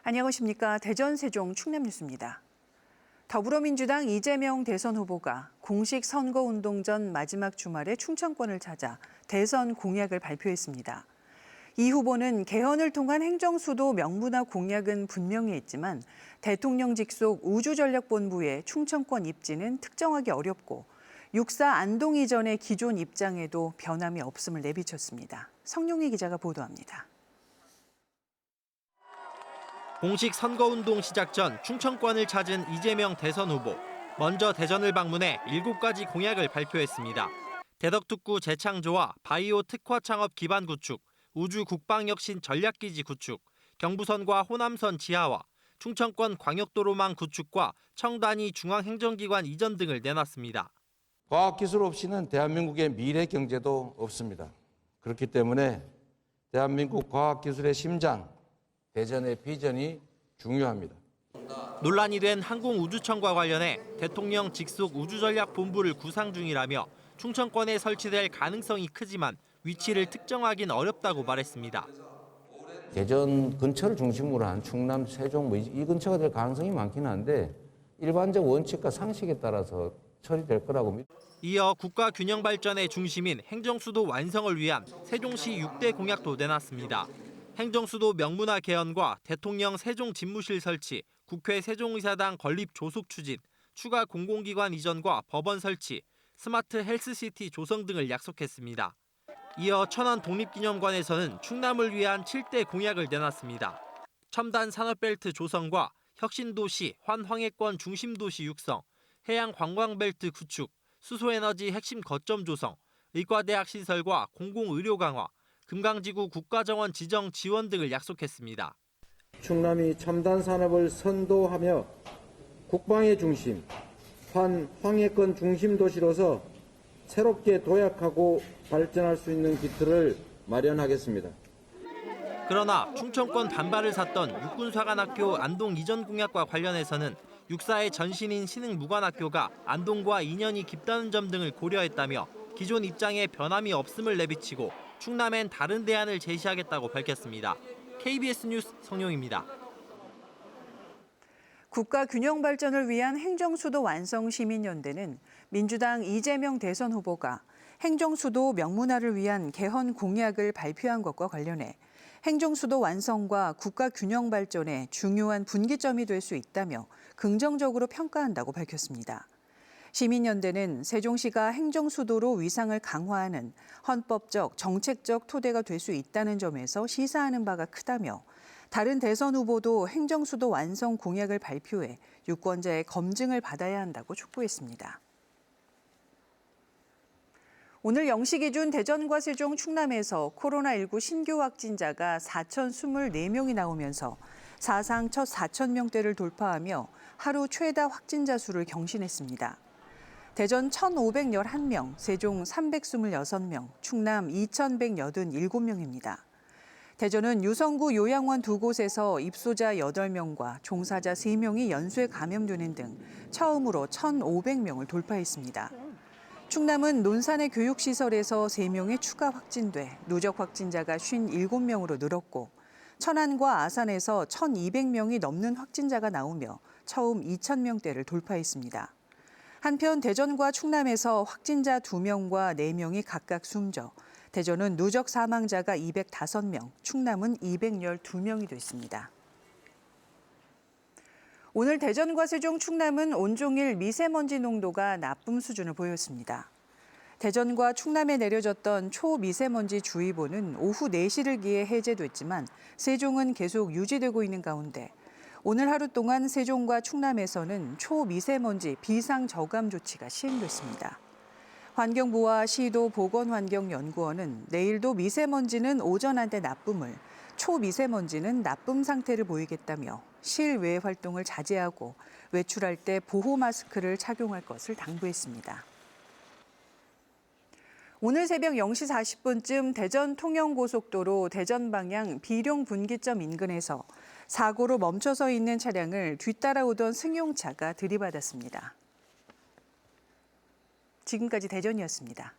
안녕하십니까. 대전, 세종, 충남 뉴스입니다. 더불어민주당 이재명 대선 후보가 공식 선거운동 전 마지막 주말에 충청권을 찾아 대선 공약을 발표했습니다. 이 후보는 개헌을 통한 행정수도 명문화 공약은 분명히 했지만 대통령 직속 우주전략본부의 충청권 입지는 특정하기 어렵고 6.4 안동 이전의 기존 입장에도 변함이 없음을 내비쳤습니다. 성룡희 기자가 보도합니다. 공식 선거운동 시작 전 충청권을 찾은 이재명 대선 후보. 먼저 대전을 방문해 7가지 공약을 발표했습니다. 대덕특구 재창조와 바이오 특화 창업 기반 구축, 우주 국방혁신 전략기지 구축, 경부선과 호남선 지하화, 충청권 광역도로망 구축과 청단위 중앙행정기관 이전 등을 내놨습니다. 과학기술 없이는 대한민국의 미래 경제도 없습니다. 그렇기 때문에 대한민국 과학기술의 심장, 대전의 비전이 중요합니다. 논란이 된 항공우주청과 관련해 대통령 직속 우주전략본부를 구상 중이라며 충청권에 설치될 가능성이 크지만 위치를 특정하긴 어렵다고 말했습니다. 대전 근처를 중심으로 한 충남, 세종 이 근처가 될 가능성이 많긴 한데 일반적 원칙과 상식에 따라서 처리될 거라고 믿습니다. 이어 국가균형발전의 중심인 행정수도 완성을 위한 세종시 6대 공약도 내놨습니다. 행정수도 명문화 개헌과 대통령 세종 집무실 설치, 국회 세종의사당 건립 조속 추진, 추가 공공기관 이전과 법원 설치, 스마트 헬스시티 조성 등을 약속했습니다. 이어 천안 독립기념관에서는 충남을 위한 7대 공약을 내놨습니다. 첨단 산업벨트 조성과 혁신도시, 환황해권 중심도시 육성, 해양관광벨트 구축, 수소에너지 핵심 거점 조성, 의과대학 시설과 공공의료 강화, 금강지구 국가정원 지정 지원 등을 약속했습니다. 충남이 첨단 산업을 선도하며 국방의 중심, 황해권 중심 도시로서 새롭게 도약하고 발전할 수 있는 기틀을 마련하겠습니다. 그러나 충청권 반발을 샀던 육군사관학교 안동 이전 공약과 관련해서는 육사의 전신인 신흥무관학교가 안동과 인연이 깊다는 점 등을 고려했다며 기존 입장에 변함이 없음을 내비치고 충남엔 다른 대안을 제시하겠다고 밝혔습니다. KBS 뉴스 성룡입니다. 국가 균형 발전을 위한 행정수도 완성 시민연대는 민주당 이재명 대선 후보가 행정수도 명문화를 위한 개헌 공약을 발표한 것과 관련해 행정수도 완성과 국가 균형 발전에 중요한 분기점이 될 수 있다며 긍정적으로 평가한다고 밝혔습니다. 시민연대는 세종시가 행정수도로 위상을 강화하는 헌법적, 정책적 토대가 될 수 있다는 점에서 시사하는 바가 크다며 다른 대선 후보도 행정수도 완성 공약을 발표해 유권자의 검증을 받아야 한다고 촉구했습니다. 오늘 0시 기준 대전과 세종, 충남에서 코로나19 신규 확진자가 4,024명이 나오면서 사상 첫 4,000명대를 돌파하며 하루 최다 확진자 수를 경신했습니다. 대전 1,511명, 세종 326명, 충남 2,187명입니다. 대전은 유성구 요양원 2곳에서 입소자 8명과 종사자 3명이 연쇄 감염되는 등 처음으로 1,500명을 돌파했습니다. 충남은 논산의 교육시설에서 3명의 추가 확진돼 누적 확진자가 57명으로 늘었고 천안과 아산에서 1,200명이 넘는 확진자가 나오며 처음 2,000명대를 돌파했습니다. 한편 대전과 충남에서 확진자 2명과 4명이 각각 숨져 대전은 누적 사망자가 205명, 충남은 212명이 됐습니다. 오늘 대전과 세종, 충남은 온종일 미세먼지 농도가 나쁨 수준을 보였습니다. 대전과 충남에 내려졌던 초미세먼지 주의보는 오후 4시를 기해 해제됐지만 세종은 계속 유지되고 있는 가운데 오늘 하루 동안 세종과 충남에서는 초미세먼지 비상저감 조치가 시행됐습니다. 환경부와 시도 보건환경연구원은 내일도 미세먼지는 오전 한때 나쁨을, 초미세먼지는 나쁨 상태를 보이겠다며 실외 활동을 자제하고 외출할 때 보호 마스크를 착용할 것을 당부했습니다. 오늘 새벽 0시 40분쯤 대전 통영고속도로 대전 방향 비룡 분기점 인근에서 사고로 멈춰서 있는 차량을 뒤따라오던 승용차가 들이받았습니다. 지금까지 대전이었습니다.